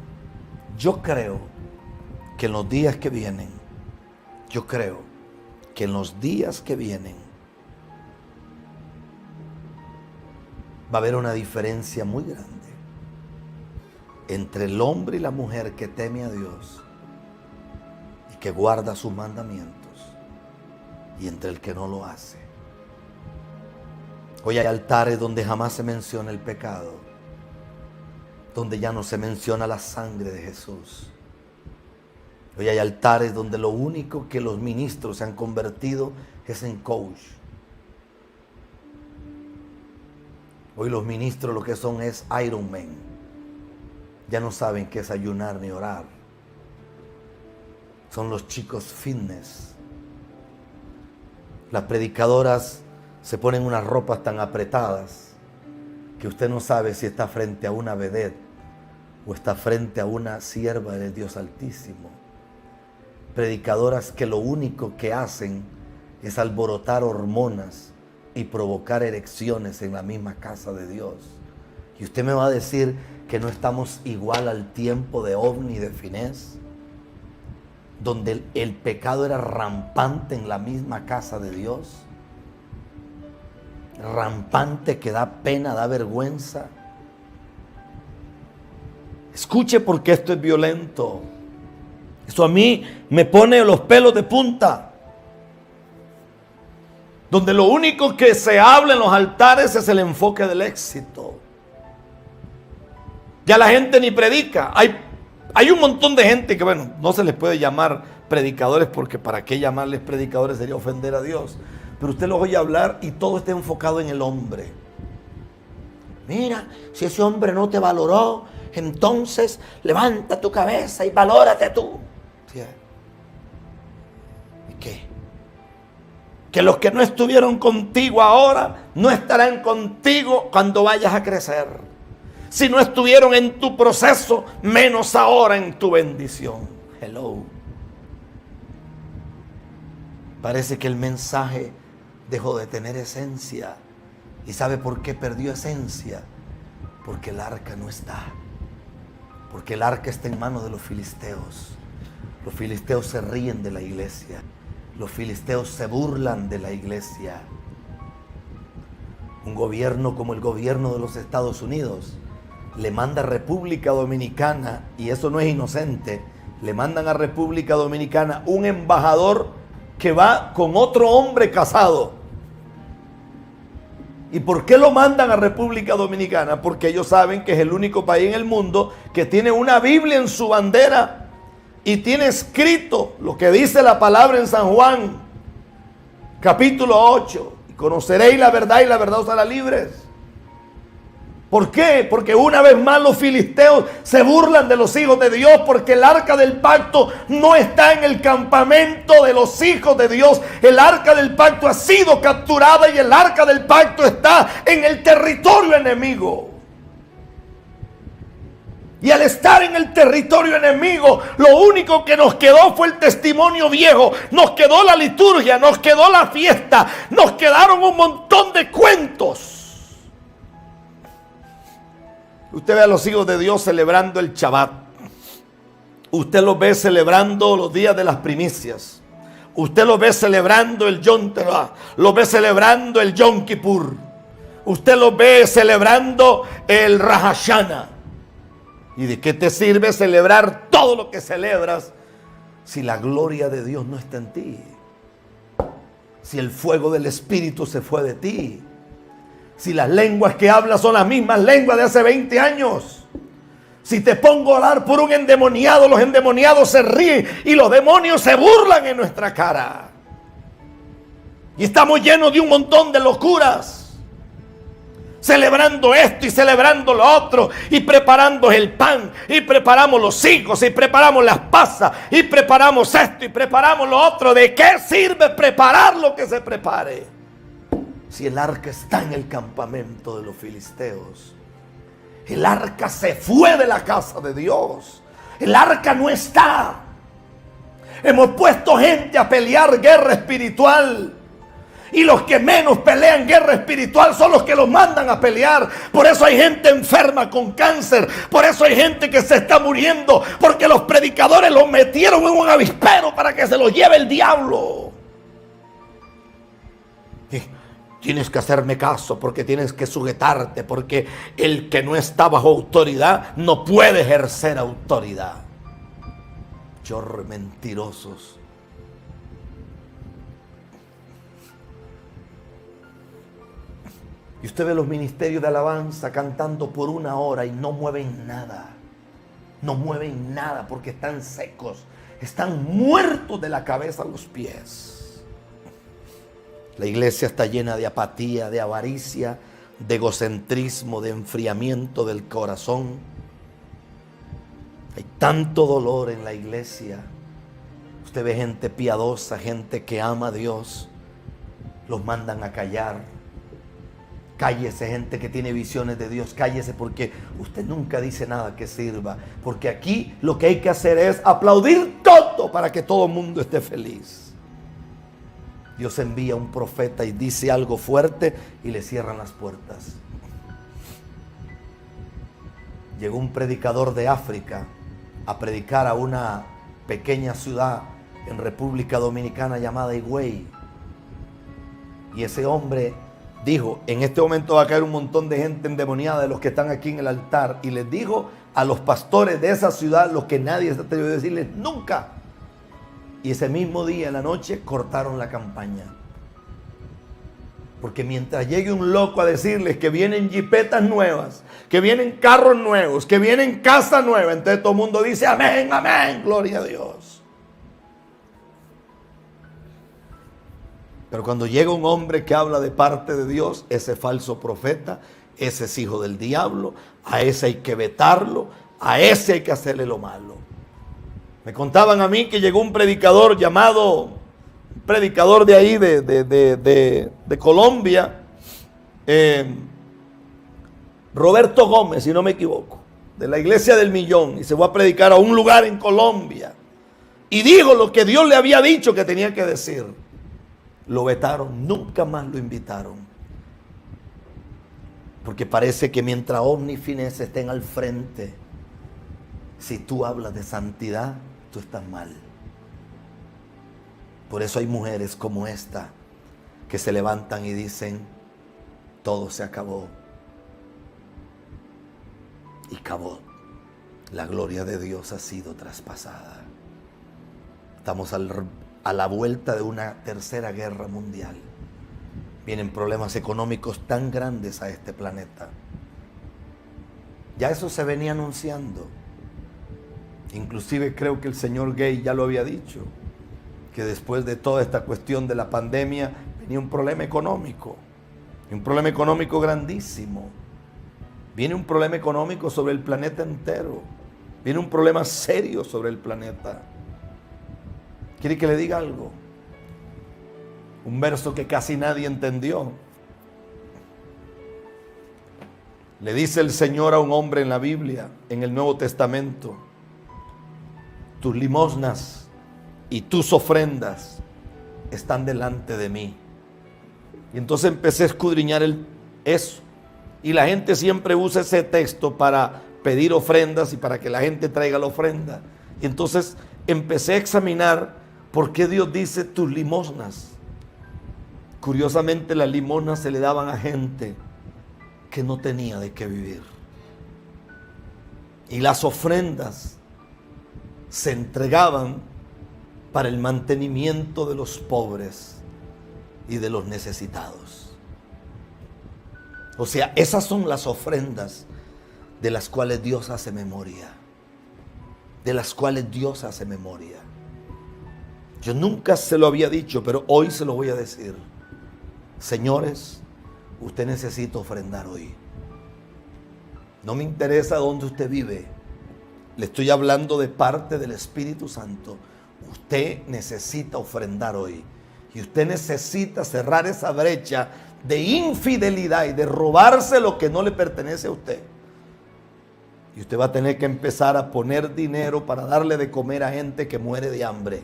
Yo creo que en los días que vienen, va a haber una diferencia muy grande entre el hombre y la mujer que teme a Dios y que guarda sus mandamientos, y entre el que no lo hace. Hoy hay altares donde jamás se menciona el pecado, donde ya no se menciona la sangre de Jesús. Hoy hay altares donde lo único que los ministros se han convertido es en coach. Hoy los ministros lo que son es Iron Man. Ya no saben qué es ayunar ni orar. son los chicos fitness. Las predicadoras se ponen unas ropas tan apretadas que usted no sabe si está frente a una vedette o está frente a una sierva del Dios Altísimo. Predicadoras que lo único que hacen es alborotar hormonas y provocar erecciones en la misma casa de Dios. Y usted me va a decir que no estamos igual al tiempo de Ovni y de Finés, donde el pecado era rampante en la misma casa de Dios. Rampante, que da pena, da vergüenza. Escuche, porque esto es violento. Esto a mí me pone los pelos de punta. Donde lo único que se habla en los altares es el enfoque del éxito. Ya la gente ni predica. Hay un montón de gente que, bueno, no se les puede llamar predicadores, porque para qué llamarles predicadores sería ofender a Dios. Pero usted los oye hablar y todo está enfocado en el hombre. Mira, si ese hombre no te valoró, entonces levanta tu cabeza y valórate tú. ¿Sí? ¿Y qué? Que los que no estuvieron contigo ahora no estarán contigo cuando vayas a crecer. Si no estuvieron en tu proceso, menos ahora en tu bendición. Hello. Parece que el mensaje dejó de tener esencia. ¿Y sabe por qué perdió esencia? Porque el arca no está. Porque el arca está en manos de los filisteos. Los filisteos se ríen de la iglesia. Los filisteos se burlan de la iglesia. Un gobierno como el gobierno de los Estados Unidos le manda a República Dominicana, y eso no es inocente, le mandan a República Dominicana un embajador que va con otro hombre casado. ¿Y por qué lo mandan a República Dominicana? Porque ellos saben que es el único país en el mundo que tiene una Biblia en su bandera y tiene escrito lo que dice la palabra en San Juan, capítulo 8. Y conoceréis la verdad y la verdad os hará libres. ¿Por qué? Porque una vez más los filisteos se burlan de los hijos de Dios, porque el arca del pacto no está en el campamento de los hijos de Dios. El arca del pacto ha sido capturada y el arca del pacto está en el territorio enemigo. Y al estar en el territorio enemigo, lo único que nos quedó fue el testimonio viejo. Nos quedó la liturgia, nos quedó la fiesta, nos quedaron un montón de cuentos. Usted ve a los hijos de Dios celebrando el Shabbat. Usted los ve celebrando los días de las primicias. Usted los ve celebrando el Yom Teruah. Los ve celebrando el Yom Kippur. Usted los ve celebrando el Rosh Hashanah. ¿Y de qué te sirve celebrar todo lo que celebras si la gloria de Dios no está en ti? Si el fuego del Espíritu se fue de ti. Si las lenguas que hablas son las mismas lenguas de hace 20 años. Si te pongo a orar por un endemoniado, los endemoniados se ríen y los demonios se burlan en nuestra cara. Y estamos llenos de un montón de locuras. Celebrando esto y celebrando lo otro. Y preparando el pan. Y preparamos los higos. Y preparamos las pasas. Y preparamos esto y preparamos lo otro. ¿De qué sirve preparar lo que se prepare? Si el arca está en el campamento de los filisteos. El arca se fue de la casa de Dios. El arca no está. Hemos puesto gente a pelear guerra espiritual. Y los que menos pelean guerra espiritual son los que los mandan a pelear. Por eso hay gente enferma con cáncer. Por eso hay gente que se está muriendo. Porque los predicadores los metieron en un avispero para que se los lleve el diablo. Tienes que hacerme caso porque tienes que sujetarte, porque el que no está bajo autoridad no puede ejercer autoridad. Chorro mentirosos. Y usted ve los ministerios de alabanza cantando por 1 hora y no mueven nada. No mueven nada porque están secos. Están muertos de la cabeza a los pies. La iglesia está llena de apatía, de avaricia, de egocentrismo, de enfriamiento del corazón. Hay tanto dolor en la iglesia. Usted ve gente piadosa, gente que ama a Dios, los mandan a callar. Cállese, gente que tiene visiones de Dios, cállese, porque usted nunca dice nada que sirva. Porque aquí lo que hay que hacer es aplaudir todo para que todo el mundo esté feliz. Dios envía un profeta y dice algo fuerte y le cierran las puertas. Llegó un predicador de África a predicar a una pequeña ciudad en República Dominicana llamada Higüey. Y ese hombre dijo: en este momento va a caer un montón de gente endemoniada de los que están aquí en el altar. Y les dijo a los pastores de esa ciudad lo que nadie se atrevió a decirles nunca. Y ese mismo día, en la noche, cortaron la campaña. Porque mientras llegue un loco a decirles que vienen jipetas nuevas, que vienen carros nuevos, que vienen casa nueva, entonces todo el mundo dice amén, amén, gloria a Dios. Pero cuando llega un hombre que habla de parte de Dios, ese falso profeta, ese es hijo del diablo, a ese hay que vetarlo, a ese hay que hacerle lo malo. Me contaban a mí que llegó un predicador llamado, un predicador de ahí, de Colombia, Roberto Gómez, si no me equivoco, de la Iglesia del Millón, y se fue a predicar a un lugar en Colombia. Y dijo lo que Dios le había dicho que tenía que decir. Lo vetaron, nunca más lo invitaron. Porque parece que mientras Omni Fines estén al frente, si tú hablas de santidad, tú estás mal. Por eso hay mujeres como esta que se levantan y dicen: todo se acabó. Y acabó. La gloria de Dios ha sido traspasada. Estamos a la vuelta de una tercera guerra mundial. Vienen problemas económicos tan grandes a este planeta. Ya eso se venía anunciando. Inclusive creo que el señor Gay ya lo había dicho, que después de toda esta cuestión de la pandemia venía un problema económico grandísimo. Viene un problema económico sobre el planeta entero. Viene un problema serio sobre el planeta. ¿Quiere que le diga algo? Un verso que casi nadie entendió. Le dice el Señor a un hombre en la Biblia, en el Nuevo Testamento: tus limosnas y tus ofrendas están delante de mí. Y entonces empecé a escudriñar eso. Y la gente siempre usa ese texto para pedir ofrendas y para que la gente traiga la ofrenda. Y entonces empecé a examinar por qué Dios dice tus limosnas. Curiosamente, las limosnas se le daban a gente que no tenía de qué vivir. Y las ofrendas se entregaban para el mantenimiento de los pobres y de los necesitados. O sea, esas son las ofrendas de las cuales Dios hace memoria. De las cuales Dios hace memoria. Yo nunca se lo había dicho, pero hoy se lo voy a decir. Señores, usted necesita ofrendar hoy. No me interesa dónde usted vive. Le estoy hablando de parte del Espíritu Santo. Usted necesita ofrendar hoy. Y usted necesita cerrar esa brecha de infidelidad y de robarse lo que no le pertenece a usted. Y usted va a tener que empezar a poner dinero para darle de comer a gente que muere de hambre.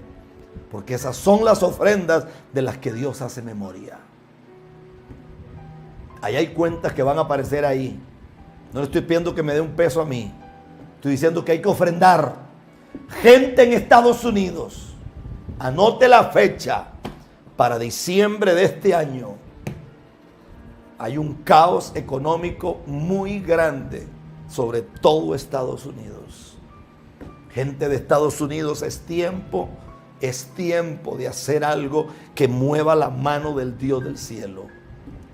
Porque esas son las ofrendas de las que Dios hace memoria. Ahí hay cuentas que van a aparecer ahí. No le estoy pidiendo que me dé un peso a mí. Estoy diciendo que hay que ofrendar. Gente en Estados Unidos, anote la fecha, para diciembre de este año. Hay un caos económico muy grande sobre todo Estados Unidos. Gente de Estados Unidos, es tiempo de hacer algo que mueva la mano del Dios del cielo.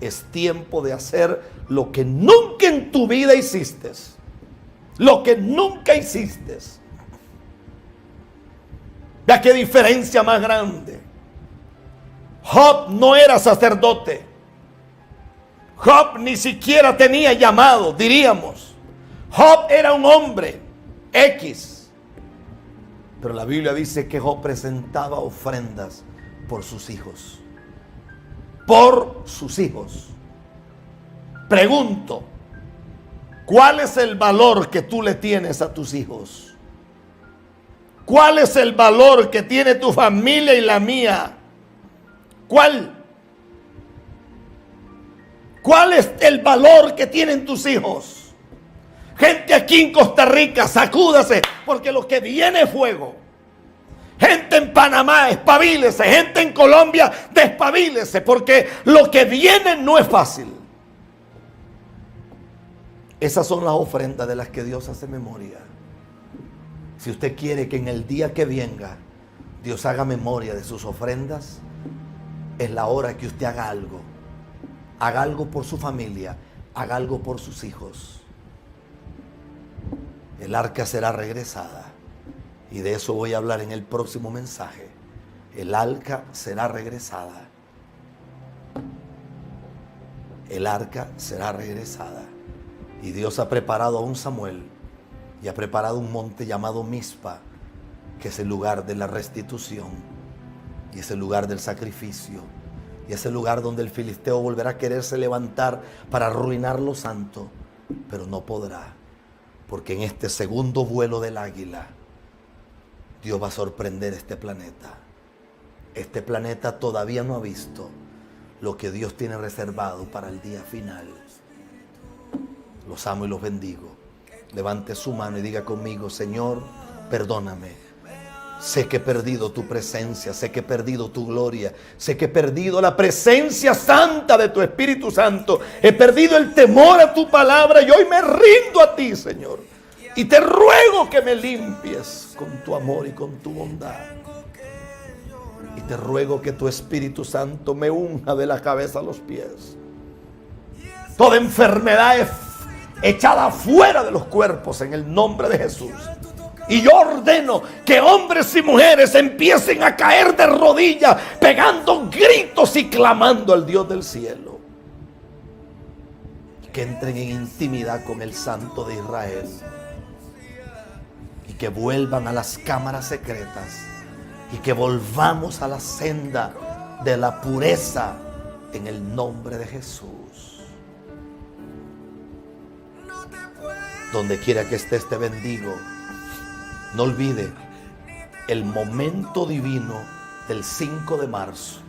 Es tiempo de hacer lo que nunca en tu vida hiciste. Lo que nunca hiciste. Vea qué diferencia más grande. Job no era sacerdote. Job ni siquiera tenía llamado, diríamos. Job era un hombre X. Pero la Biblia dice que Job presentaba ofrendas por sus hijos. Por sus hijos. Pregunto, ¿cuál es el valor que tú le tienes a tus hijos? ¿Cuál es el valor que tiene tu familia y la mía? ¿Cuál es el valor que tienen tus hijos? Gente aquí en Costa Rica, sacúdase, porque lo que viene es fuego. Gente en Panamá, espabilese. Gente en Colombia, despabilese, porque lo que viene no es fácil. Esas son las ofrendas de las que Dios hace memoria. Si usted quiere que en el día que venga Dios haga memoria de sus ofrendas, es la hora que usted haga algo. Haga algo por su familia, haga algo por sus hijos. El arca será regresada. Y de eso voy a hablar en el próximo mensaje. El arca será regresada. El arca será regresada. Y Dios ha preparado a un Samuel y ha preparado un monte llamado Mizpa, que es el lugar de la restitución y es el lugar del sacrificio y es el lugar donde el filisteo volverá a quererse levantar para arruinar lo santo, pero no podrá, porque en este segundo vuelo del águila Dios va a sorprender este planeta. Este planeta todavía no ha visto lo que Dios tiene reservado para el día final. Los amo y los bendigo. Levante su mano y diga conmigo: Señor, perdóname. Sé que he perdido tu presencia, sé que he perdido tu gloria, sé que he perdido la presencia santa de tu Espíritu Santo. He perdido el temor a tu palabra y hoy me rindo a ti, Señor. Y te ruego que me limpies con tu amor y con tu bondad. Y te ruego que tu Espíritu Santo me unja de la cabeza a los pies. Toda enfermedad es echada fuera de los cuerpos en el nombre de Jesús. Y yo ordeno que hombres y mujeres empiecen a caer de rodillas, pegando gritos y clamando al Dios del cielo. Que entren en intimidad con el Santo de Israel. Y que vuelvan a las cámaras secretas. Y que volvamos a la senda de la pureza en el nombre de Jesús. Donde quiera que estés, te bendigo. No olvide el momento divino del 5 de marzo.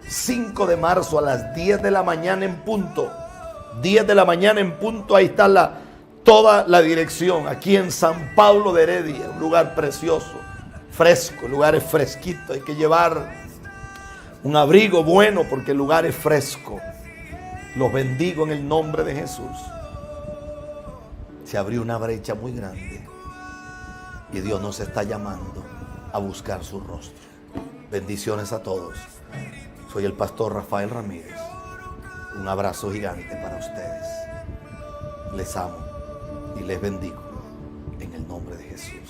5 de marzo a las 10 de la mañana en punto. 10 de la mañana en punto. Ahí está toda la dirección. Aquí en San Pablo de Heredia. Un lugar precioso, fresco. El lugar es fresquito. Hay que llevar un abrigo bueno porque el lugar es fresco. Los bendigo en el nombre de Jesús. Se abrió una brecha muy grande y Dios nos está llamando a buscar su rostro. Bendiciones a todos. Soy el pastor Rafael Ramírez. Un abrazo gigante para ustedes. Les amo y les bendigo en el nombre de Jesús.